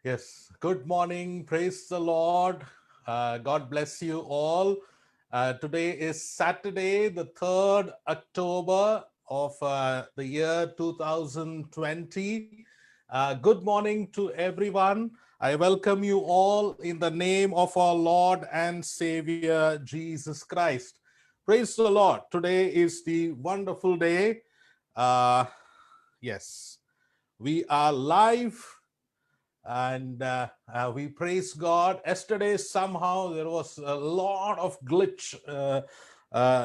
Yes, good morning. Praise the Lord. God bless you all. Today is Saturday, the 3rd October of the year 2020. Good morning to everyone. I welcome you all in the name of our Lord and Savior Jesus Christ. Praise the Lord. Today is the wonderful day. Uh, yes, we are live and we praise God. Yesterday, somehow there was a lot of glitch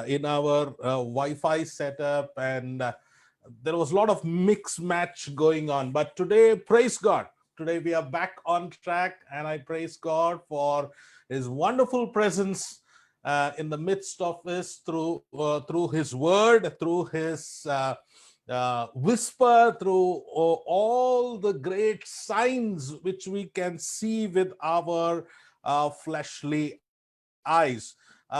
in our Wi-Fi setup, and there was a lot of mix match going on. But today, praise God. Today we are back on track, and I praise God for His wonderful presence in the midst of us through His Word, through His whisper, through all the great signs which we can see with our fleshly eyes.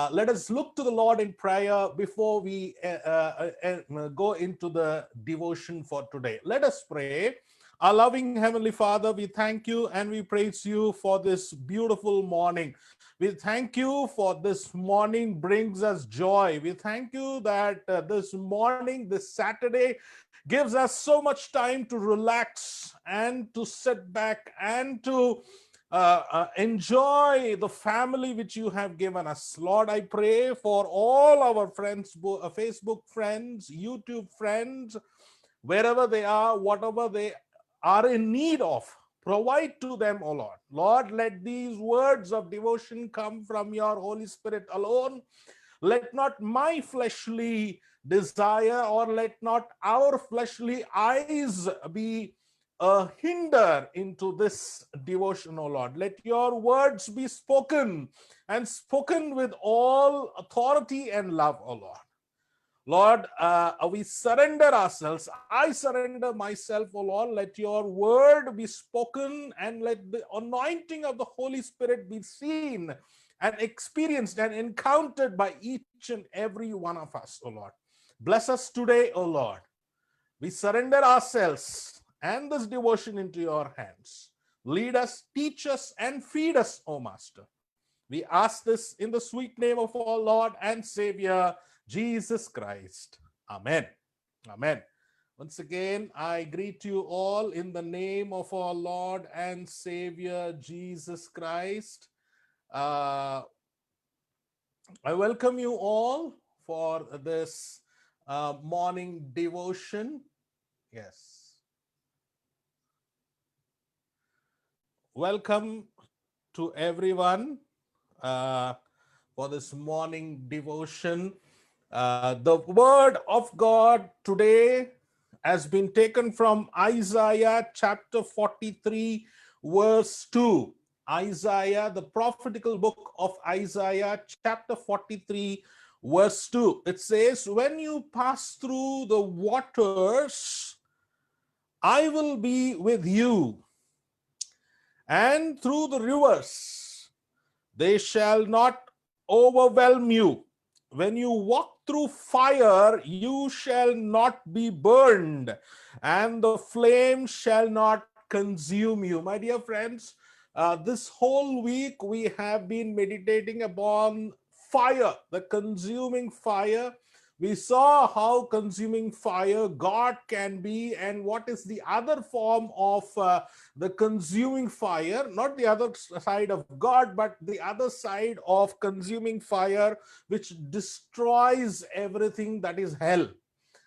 Let us look to the Lord in prayer before we go into the devotion for today. Let us pray. Our loving Heavenly Father, we thank you and we praise you for this beautiful morning. We thank you for this morning brings us joy. We thank you that this morning, this Saturday, gives us so much time to relax and to sit back and to enjoy the family which you have given us. Lord, I pray for all our friends, Facebook friends, YouTube friends, wherever they are, whatever they are in need of, provide to them, O Lord. Lord, let these words of devotion come from your Holy Spirit alone. Let not my fleshly desire or let not our fleshly eyes be a hinder into this devotion, O Lord. Let your words be spoken and spoken with all authority and love, O Lord. Lord, we surrender ourselves. I surrender myself, O Lord. Let your word be spoken and let the anointing of the Holy Spirit be seen and experienced and encountered by each and every one of us, O Lord. Bless us today, O Lord. We surrender ourselves and this devotion into your hands. Lead us, teach us, and feed us, O Master. We ask this in the sweet name of our Lord and Savior, Jesus Christ. Amen. Amen. Once again, I greet you all in the name of our Lord and Savior, Jesus Christ. Uh, I welcome you all for this morning devotion. Yes. Welcome to everyone uh, for this morning devotion. The word of God today has been taken from Isaiah chapter 43, verse 2. Isaiah, the prophetical book of Isaiah, chapter 43, verse 2. It says, when you pass through the waters, I will be with you, and through the rivers, they shall not overwhelm you. When you walk through fire, you shall not be burned, and the flame shall not consume you. My dear friends, this whole week we have been meditating upon fire, the consuming fire. We saw how consuming fire God can be, and what is the other form of the consuming fire, not the other side of God, but the other side of consuming fire, which destroys everything, that is hell.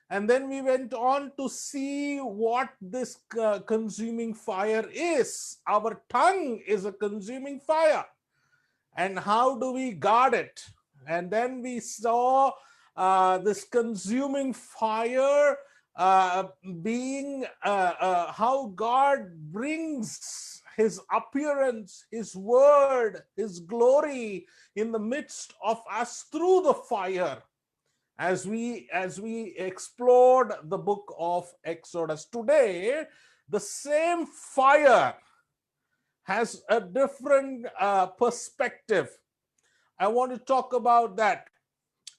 And then we went on to see what this consuming fire is. Our tongue is a consuming fire. And how do we guard it? And then we saw this consuming fire being how God brings his appearance, his word, his glory in the midst of us through the fire, as we explored the book of Exodus. Today, the same fire has a different perspective. I want to talk about that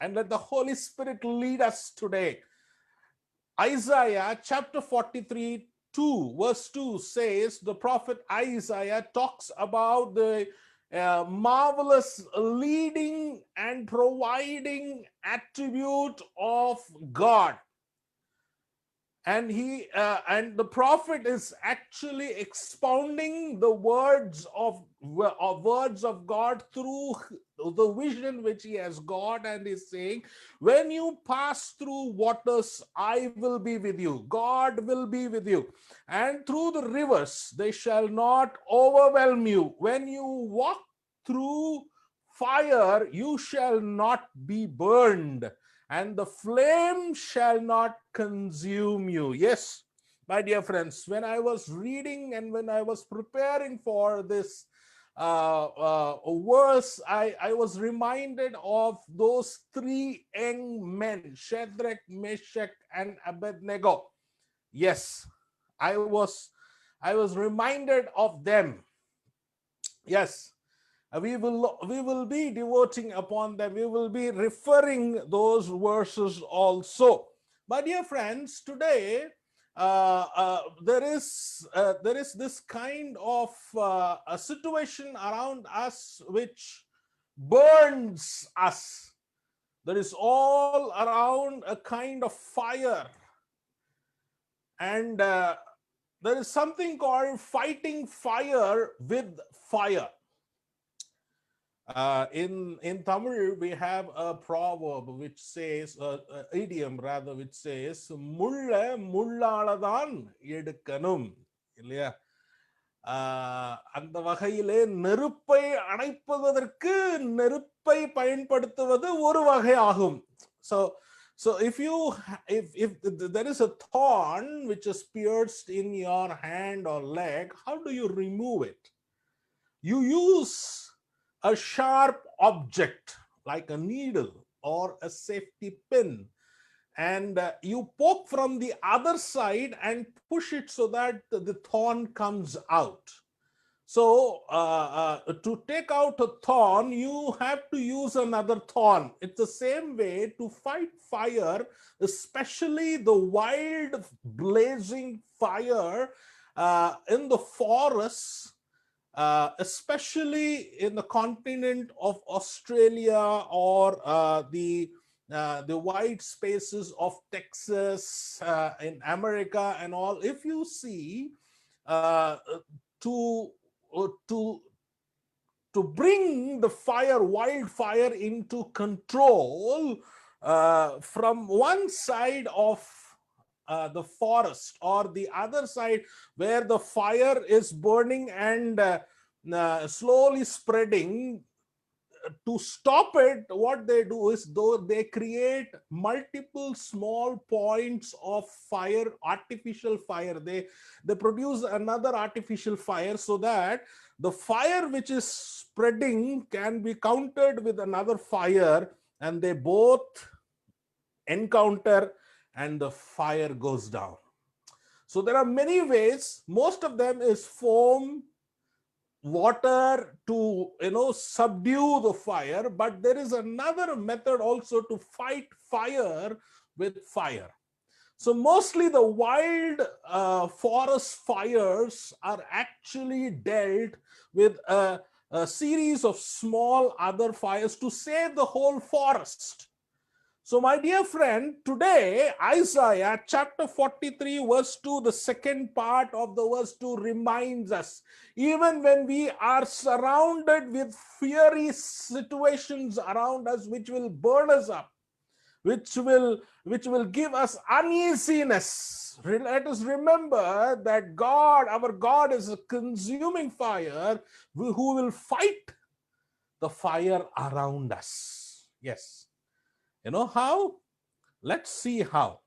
and let the Holy Spirit lead us today. Isaiah chapter 43 2, verse 2 says, the prophet Isaiah talks about the marvelous leading and providing attribute of God. And the prophet is actually expounding the words of God through the vision which he has got, and is saying, when you pass through waters, I will be with you. God will be with you. And through the rivers, they shall not overwhelm you. When you walk through fire, you shall not be burned, and the flame shall not consume you. Yes, my dear friends, when I was reading and when I was preparing for this verse, I was reminded of those three young men, Shadrach, Meshach, and Abednego. Yes, I was reminded of them. Yes, we will be devoting upon them. We will be referring those verses also. My dear friends, today there is this kind of a situation around us which burns us. There is all around a kind of fire, and there is something called fighting fire with fire. In Tamil, we have a proverb which says, idiom rather, which says, முள்ள முள்ளாலதான் எடுக்கணும், இல்லையா? அந்த வகையிலே நெருப்பை அணைப்பதற்கு நெருப்பை பயன்படுத்துவது ஒரு வகை ஆகும். So if there is a thorn which is pierced in your hand or leg, how do you remove it? You use a sharp object like a needle or a safety pin, and you poke from the other side and push it so that the thorn comes out. So to take out a thorn, you have to use another thorn. It's the same way to fight fire, especially the wild blazing fire in the forests, especially in the continent of Australia or the wide spaces of Texas, in America and all. If you see, to bring the wildfire into control from one side of the forest or the other side where the fire is burning and slowly spreading, to stop it, what they do is, though they create multiple small points of fire, artificial fire. They produce another artificial fire so that the fire which is spreading can be countered with another fire, and they both encounter and the fire goes down. So there are many ways. Most of them is foam, water to subdue the fire, but there is another method also to fight fire with fire. So mostly the wild forest fires are actually dealt with a series of small other fires to save the whole forest. So my dear friend, today Isaiah chapter 43 verse 2, the second part of the verse 2 reminds us, even when we are surrounded with fiery situations around us which will burn us up, which will give us uneasiness, let us remember that our God is a consuming fire who will fight the fire around us. Yes. You know how? Let's see how.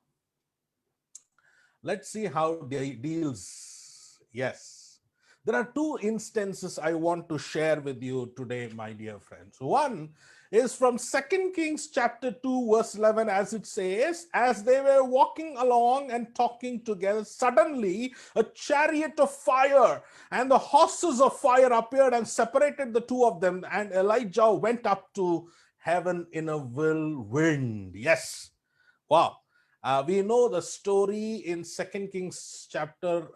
Let's see how he deals. Yes. There are two instances I want to share with you today, my dear friends. One is from 2 Kings chapter 2 verse 11, as it says, as they were walking along and talking together, suddenly a chariot of fire and the horses of fire appeared and separated the two of them, and Elijah went up to heaven in a whirlwind. Yes. Wow. We know the story in 2 Kings chapter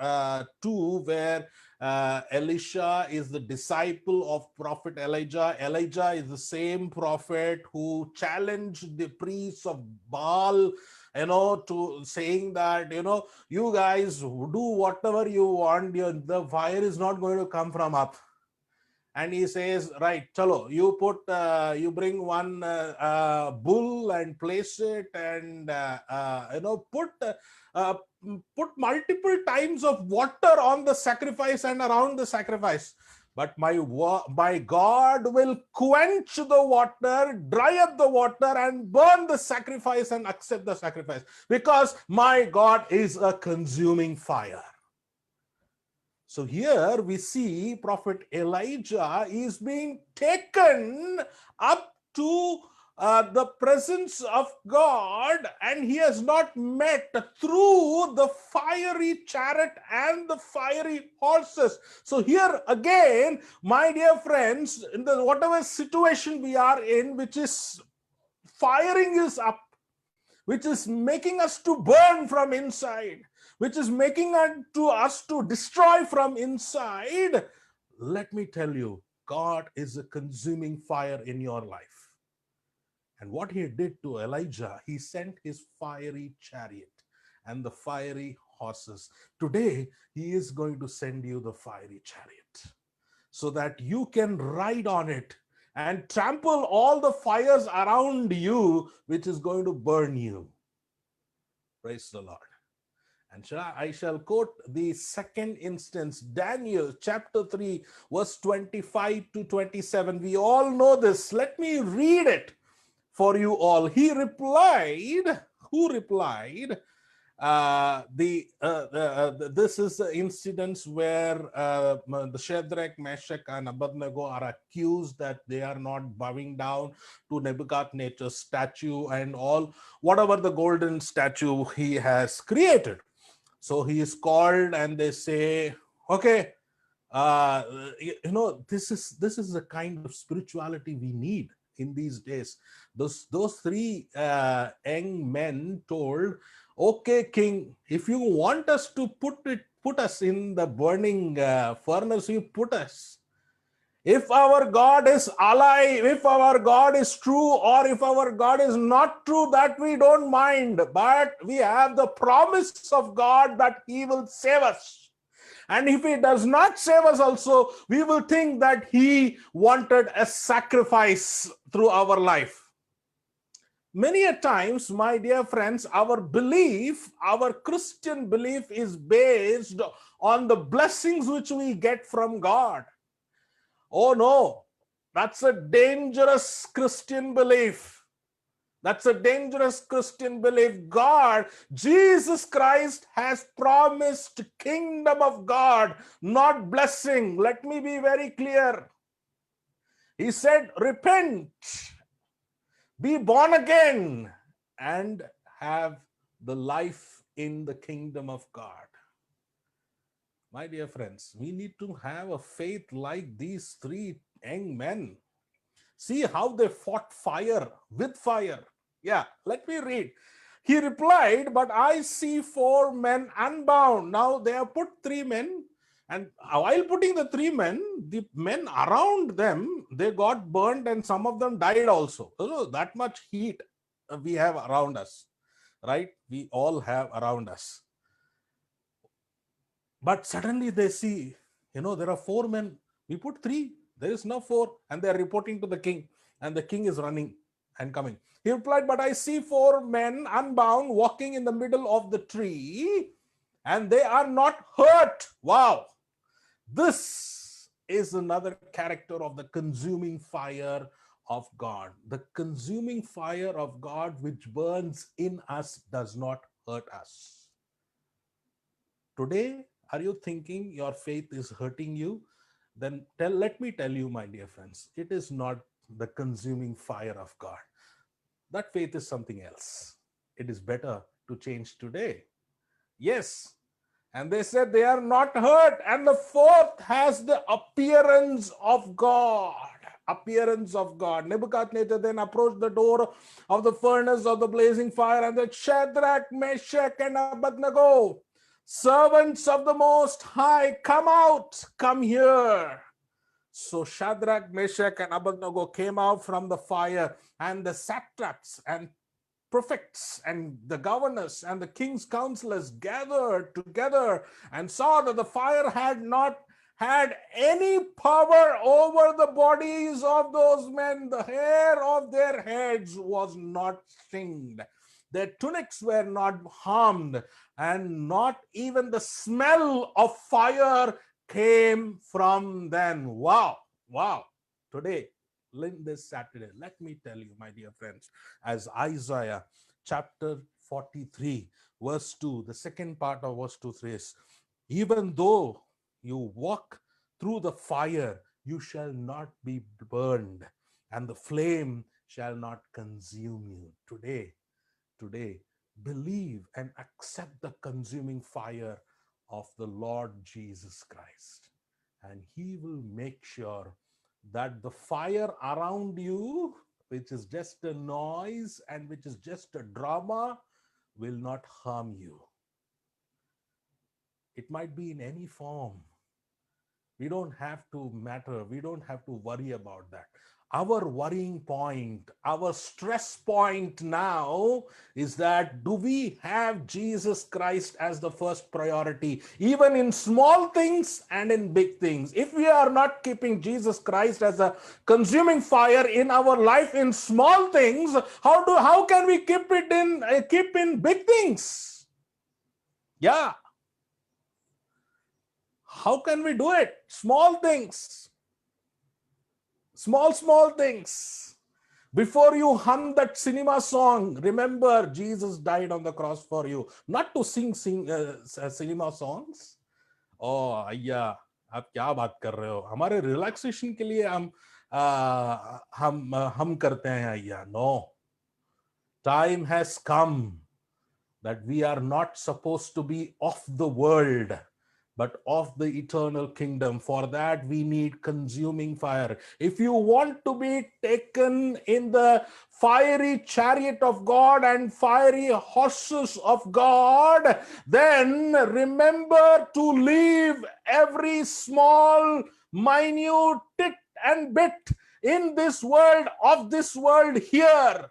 2, where Elisha is the disciple of prophet Elijah. Elijah is the same prophet who challenged the priests of Baal, to saying that, you guys do whatever you want, the fire is not going to come from up. And he says, right, chalo, you bring one bull and place it, and put multiple times of water on the sacrifice and around the sacrifice. But my God will quench the water, dry up the water, and burn the sacrifice and accept the sacrifice, because my God is a consuming fire. So here we see Prophet Elijah is being taken up to the presence of God, and he has not met through the fiery chariot and the fiery horses. So here again, my dear friends, in the whatever situation we are in, which is firing us up, which is making us to burn from inside, which is making us to destroy from inside, let me tell you, God is a consuming fire in your life. And what he did to Elijah, he sent his fiery chariot and the fiery horses. Today, he is going to send you the fiery chariot so that you can ride on it and trample all the fires around you, which is going to burn you. Praise the Lord. And I shall quote the second instance, Daniel chapter 3, verse 25 to 27. We all know this. Let me read it for you all. Who replied? This is the incidents where the Shadrach, Meshach, and Abednego are accused that they are not bowing down to Nebuchadnezzar's statue and all, whatever the golden statue he has created. So he is called, and they say, okay, this is the kind of spirituality we need in these days. Those three young men told, okay, king, if you want us to put us in the burning furnace, you put us. If our God is alive, if our God is true, or if our God is not true, that we don't mind. But we have the promise of God that he will save us. And if he does not save us also, we will think that he wanted a sacrifice through our life. Many a times, my dear friends, our belief, our Christian belief is based on the blessings which we get from God. Oh no, that's a dangerous Christian belief. That's a dangerous Christian belief. God, Jesus Christ has promised kingdom of God, not blessing. Let me be very clear. He said, repent, be born again, and have the life in the kingdom of God. My dear friends, we need to have a faith like these three young men. See how they fought fire with fire. Yeah, let me read. He replied, but I see 4 men unbound. Now they have put 3 men, and while putting the 3 men, the men around them, they got burned, and some of them died also. So that much heat we have around us, right? We all have around us. But suddenly they see, there are 4 men. We put 3. There is no 4. And they are reporting to the king. And the king is running and coming. He replied, but I see 4 men unbound walking in the middle of the tree. And they are not hurt. Wow. This is another character of the consuming fire of God. The consuming fire of God which burns in us does not hurt us. Today, are you thinking your faith is hurting you? Then let me tell you, my dear friends, it is not the consuming fire of God. That faith is something else. It is better to change today. Yes. And they said they are not hurt. And the 4th has the appearance of God. appearance of God. Nebuchadnezzar then approached the door of the furnace of the blazing fire and said, Shadrach, Meshach, and Abednego, servants of the Most High, come out, come here. So Shadrach, Meshach, and Abednego came out from the fire, and the satraps and prefects and the governors and the king's counselors gathered together and saw that the fire had not had any power over the bodies of those men. The hair of their heads was not singed. Their tunics were not harmed, and not even the smell of fire came from them. Wow, wow. Today, this Saturday, let me tell you, my dear friends, as Isaiah chapter 43, verse 2, the second part of verse 2 says, even though you walk through the fire, you shall not be burned, and the flame shall not consume you. Today, believe and accept the consuming fire of the Lord Jesus Christ, and He will make sure that the fire around you, which is just a noise and which is just a drama, will not harm you. It might be in any form. We don't have to matter. We don't have to worry about that. Our worrying point, our stress point now is that do we have Jesus Christ as the first priority, even in small things and in big things? If we are not keeping Jesus Christ as a consuming fire in our life in small things, how can we keep in big things? Yeah. How can we do it? Small things. Small things. Before you hum that cinema song, remember Jesus died on the cross for you. Not to sing cinema songs. Oh, अय्या, आप क्या बात कर रहे हो? हमारे relaxation के लिए हम करते हैं अय्या. No. Time has come that we are not supposed to be of the world, but of the eternal kingdom. For that, we need consuming fire. If you want to be taken in the fiery chariot of God and fiery horses of God, then remember to leave every small, minute tit and bit in this world, of this world here,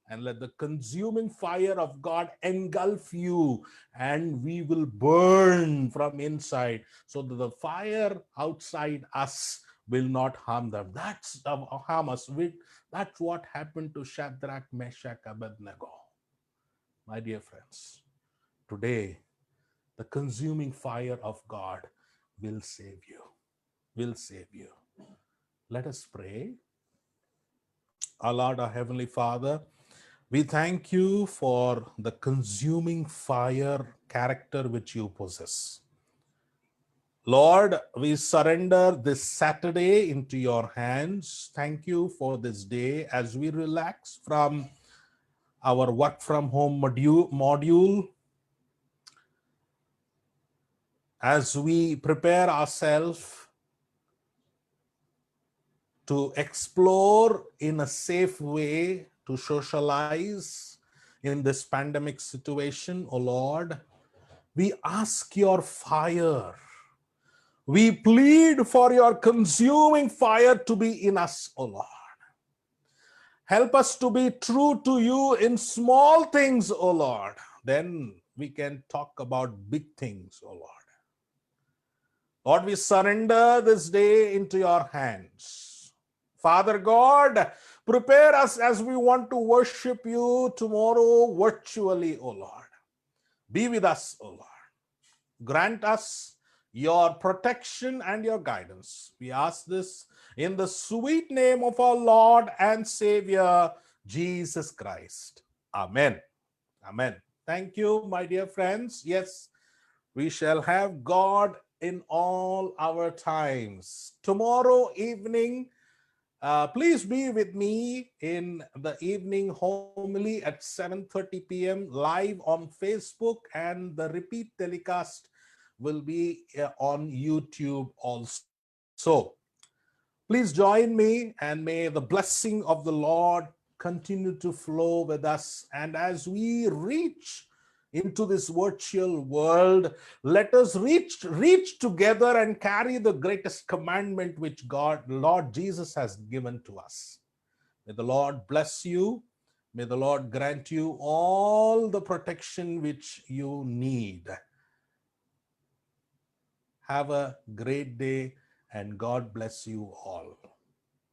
and let the consuming fire of God engulf you, and we will burn from inside, so that the fire outside us will not harm them. That's harm us. That's what happened to Shadrach, Meshach, Abednego. My dear friends, today the consuming fire of God will save you. Will save you. Let us pray. Our Lord, our Heavenly Father, we thank you for the consuming fire character which you possess. Lord, we surrender this Saturday into your hands. Thank you for this day as we relax from our work from home module, as we prepare ourselves to explore in a safe way, to socialize in this pandemic situation. Oh Lord, we ask your fire. We plead for your consuming fire to be in us, oh Lord. Help us to be true to you in small things, oh Lord. Then we can talk about big things, oh Lord. Lord, we surrender this day into your hands. Father God, prepare us as we want to worship you tomorrow virtually, oh Lord. Be with us, oh Lord. Grant us your protection and your guidance. We ask this in the sweet name of our Lord and Savior, Jesus Christ. Amen. Amen. Thank you, my dear friends. Yes, we shall have God in all our times. Tomorrow evening, please be with me in the evening homily at 7:30 p.m. live on Facebook, and the repeat telecast will be on YouTube also. Please join me, and may the blessing of the Lord continue to flow with us. And as we reach into this virtual world, let us reach together and carry the greatest commandment which Lord Jesus has given to us. May the Lord bless you. May the Lord grant you all the protection which you need. Have a great day, and God bless you all.